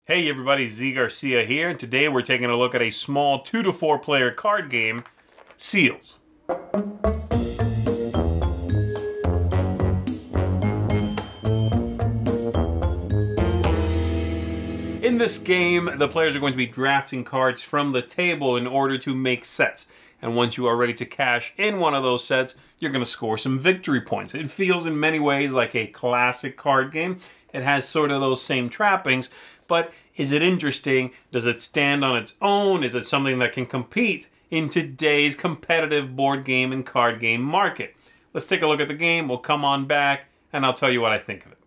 Hey everybody, Zee Garcia here, and today we're taking a look at a small 2 to 4 player card game, Seals. In this game, the players are going to be drafting cards from the table in order to make sets. And once you are ready to cash in one of those sets, you're going to score some victory points. It feels in many ways like a classic card game. It has sort of those same trappings, but is it interesting? Does it stand on its own? Is it something that can compete in today's competitive board game and card game market? Let's take a look at the game. We'll come on back and I'll tell you what I think of it.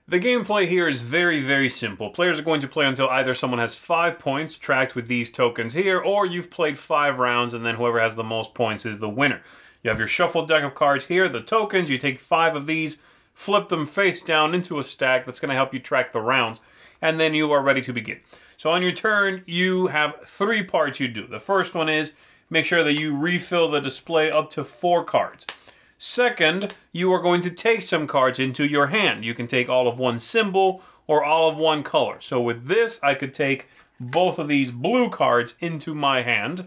The gameplay here is very, very simple. Players are going to play until either someone has 5 points, tracked with these tokens here, or you've played 5 rounds and then whoever has the most points is the winner. You have your shuffled deck of cards here, the tokens. You take 5 of these, flip them face down into a stack. That's going to help you track the rounds, and then you are ready to begin. So on your turn, you have 3 parts you do. The first one is make sure that you refill the display up to 4 cards. Second, you are going to take some cards into your hand. You can take all of one symbol or all of one color. So with this, I could take both of these blue cards into my hand.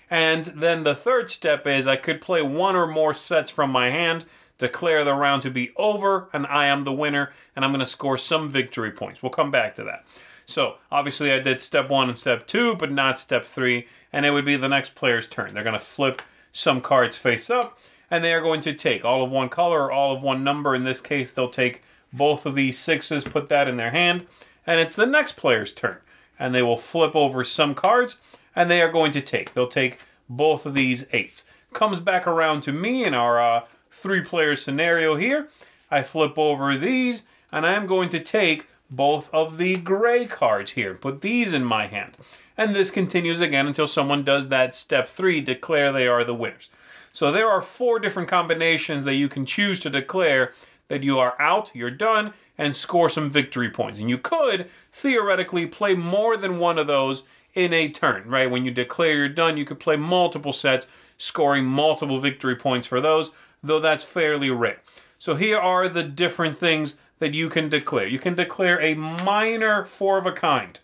And then the third step is I could play 1 or more sets from my hand, declare the round to be over, and I am the winner, and I'm going to score some victory points. We'll come back to that. So obviously I did step 1 and step 2, but not step 3, and it would be the next player's turn. They're going to flip some cards face up, and they are going to take all of one color or all of one number. In this case, they'll take both of these 6s, put that in their hand, and it's the next player's turn. And they will flip over some cards, and they are going to take. They'll take both of these 8s. Comes back around to me in our 3-player scenario here. I flip over these, and I am going to take both of the gray cards here, put these in my hand. And this continues again until someone does that step 3, declare they are the winners. So there are 4 different combinations that you can choose to declare that you are out, you're done, and score some victory points. And you could theoretically play more than one of those in a turn, right? When you declare you're done, you could play multiple sets, scoring multiple victory points for those, though that's fairly rare. So here are the different things that you can declare. You can declare a minor 4 of a kind.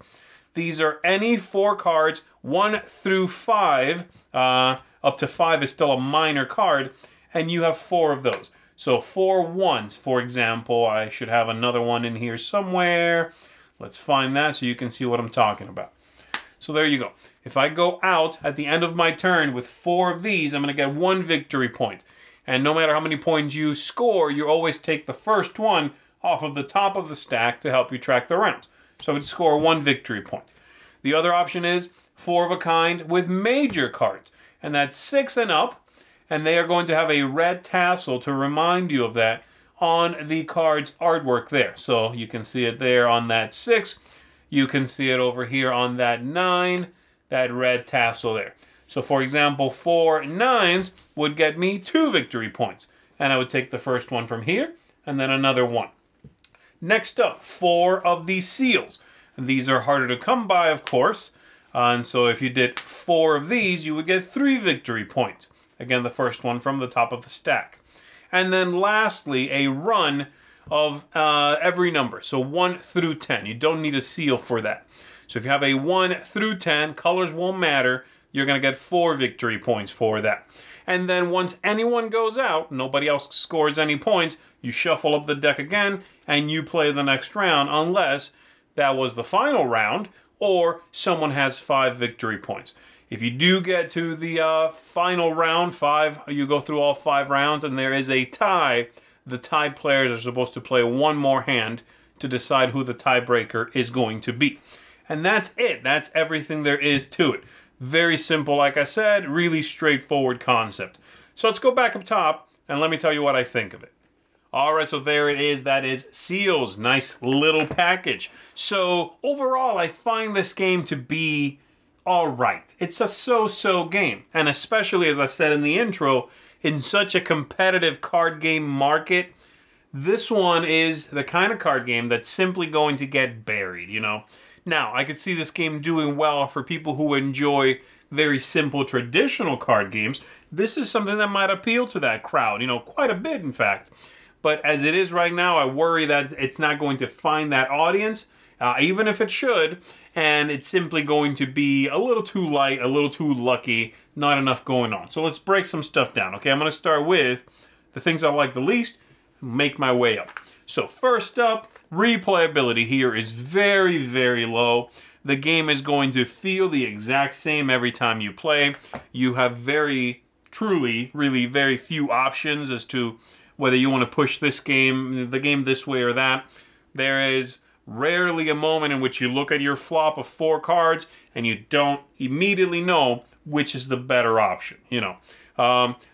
These are any 4 cards, 1 through 5, up to 5 is still a minor card, and you have 4 of those. So 4 1s, for example. I should have another one in here somewhere. Let's find that so you can see what I'm talking about. So there you go. If I go out at the end of my turn with 4 of these, I'm going to get 1 victory point. And no matter how many points you score, you always take the first one off of the top of the stack to help you track the rounds. So I would score 1 victory point. The other option is 4 of a kind with major cards. And that's 6 and up, and they are going to have a red tassel to remind you of that on the card's artwork there. So you can see it there on that 6. You can see it over here on that 9, that red tassel there. So for example, 4 9s would get me 2 victory points. And I would take the first one from here, and then another 1. Next up, 4 of these seals. And these are harder to come by, of course. And so if you did 4 of these, you would get 3 victory points. Again, the first one from the top of the stack. And then lastly, a run of every number. So 1 through 10. You don't need a seal for that. So if you have a 1 through 10, colors won't matter. You're going to get 4 victory points for that. And then once anyone goes out, nobody else scores any points, you shuffle up the deck again, and you play the next round, unless that was the final round, or someone has 5 victory points. If you do get to the final round, 5, you go through all 5 rounds, and there is a tie, the tied players are supposed to play 1 more hand to decide who the tiebreaker is going to be. And that's it. That's everything there is to it. Very simple, like I said, really straightforward concept. So let's go back up top, and let me tell you what I think of it. Alright, so there it is. That is Seals. Nice little package. So overall, I find this game to be alright. It's a so-so game. And especially, as I said in the intro, in such a competitive card game market, this one is the kind of card game that's simply going to get buried, you know. Now, I could see this game doing well for people who enjoy very simple traditional card games. This is something that might appeal to that crowd, you know, quite a bit, in fact. But as it is right now, I worry that it's not going to find that audience, even if it should, and it's simply going to be a little too light, a little too lucky, not enough going on. So let's break some stuff down, okay? I'm going to start with the things I like the least, make my way up. So first up, replayability here is very, very low. The game is going to feel the exact same every time you play. You have really very few options as to whether you want to push the game this way or that. There is rarely a moment in which you look at your flop of 4 cards and you don't immediately know which is the better option, you know.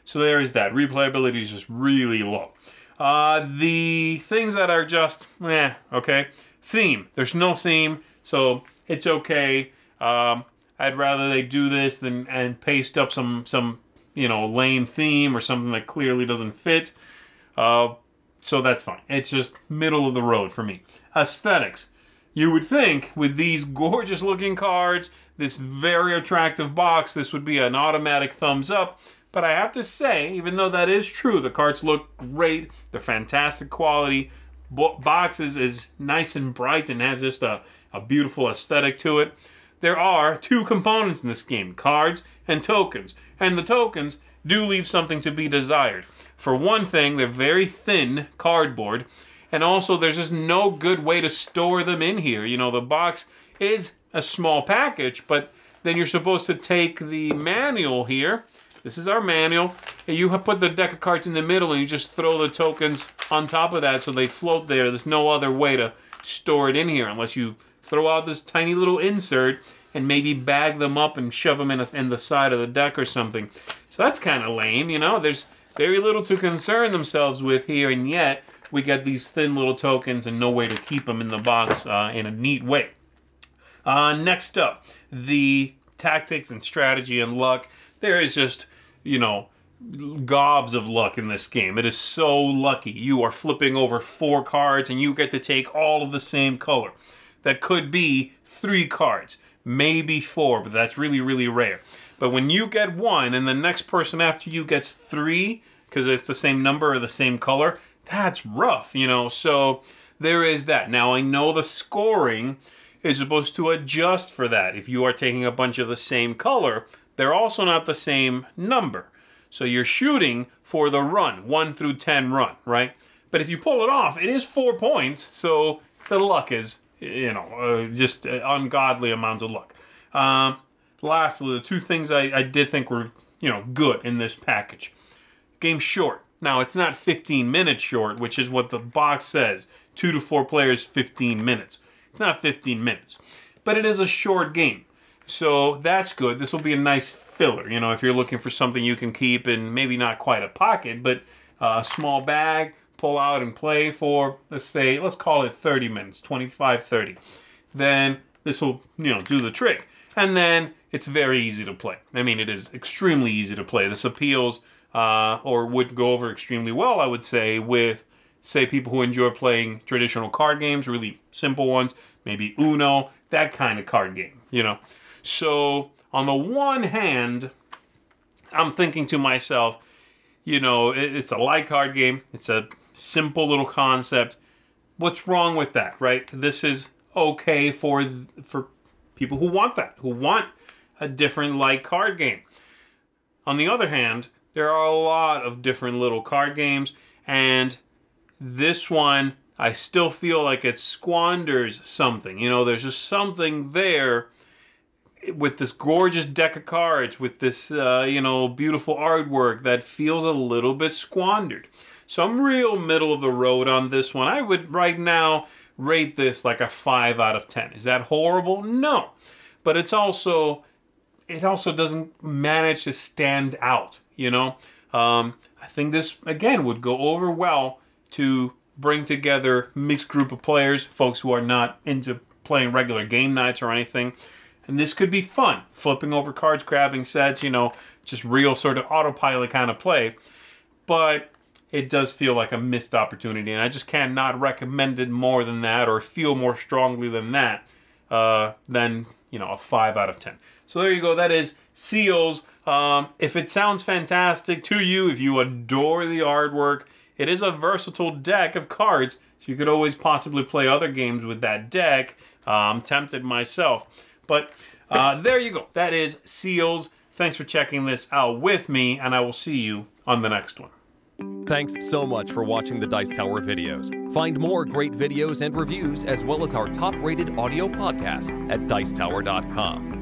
So there is that. Replayability is just really low. The things that are just, okay. Theme. There's no theme, so it's okay. I'd rather they do this and paste up some you know, lame theme or something that clearly doesn't fit. So that's fine. It's just middle of the road for me. Aesthetics. You would think with these gorgeous looking cards, this very attractive box, this would be an automatic thumbs up. But I have to say, even though that is true, the cards look great. They're fantastic quality. Box is nice and bright and has just a beautiful aesthetic to it. There are 2 components in this game, cards and tokens. And the tokens do leave something to be desired. For one thing, they're very thin cardboard, and also there's just no good way to store them in here. You know, the box is a small package, but then you're supposed to take the manual here. This is our manual, and you put the deck of cards in the middle, and you just throw the tokens on top of that so they float there. There's no other way to store it in here unless you throw out this tiny little insert and maybe bag them up and shove them in the side of the deck or something. So that's kind of lame, you know. There's very little to concern themselves with here, and yet we get these thin little tokens and no way to keep them in the box in a neat way. Next up, the tactics and strategy and luck. There is just, you know, gobs of luck in this game. It is so lucky. You are flipping over 4 cards and you get to take all of the same color. That could be 3 cards, maybe 4, but that's really rare. But when you get 1 and the next person after you gets 3, because it's the same number or the same color, that's rough, you know. So there is that. Now I know the scoring is supposed to adjust for that. If you are taking a bunch of the same color, they're also not the same number. So you're shooting for the run, 1 through 10 run, right? But if you pull it off, it is 4 points, so the luck is, you know, just ungodly amounts of luck. Lastly, the 2 things I did think were, you know, good in this package. Game's short. Now, it's not 15 minutes short, which is what the box says. 2 to 4 players, 15 minutes. It's not 15 minutes. But it is a short game. So that's good. This will be a nice filler, you know, if you're looking for something you can keep in maybe not quite a pocket, but a small bag, pull out and play for, let's call it 30 minutes, 25, 30. Then this will, you know, do the trick. And then it's very easy to play. I mean, it is extremely easy to play. This appeals, or would go over extremely well, I would say, with, say, people who enjoy playing traditional card games, really simple ones, maybe Uno, that kind of card game, you know. So, on the one hand, I'm thinking to myself, you know, it's a light card game. It's a simple little concept. What's wrong with that, right? This is okay for people who want that, who want a different light card game. On the other hand, there are a lot of different little card games, and this one, I still feel like it squanders something. You know, there's just something there with this gorgeous deck of cards, with this, you know, beautiful artwork that feels a little bit squandered. So I'm real middle of the road on this one. I would right now rate this like a 5 out of 10. Is that horrible? No. But it also doesn't manage to stand out, you know? I think this, again, would go over well to bring together a mixed group of players, folks who are not into playing regular game nights or anything. And this could be fun, flipping over cards, grabbing sets, you know, just real sort of autopilot kind of play. But it does feel like a missed opportunity, and I just cannot recommend it more than that, or feel more strongly than that, than, you know, a 5 out of 10. So there you go. That is Seals. If it sounds fantastic to you, if you adore the artwork, it is a versatile deck of cards, so you could always possibly play other games with that deck. I'm tempted myself. But there you go. That is Seals. Thanks for checking this out with me, and I will see you on the next one. Thanks so much for watching the Dice Tower videos. Find more great videos and reviews, as well as our top-rated audio podcast at Dicetower.com.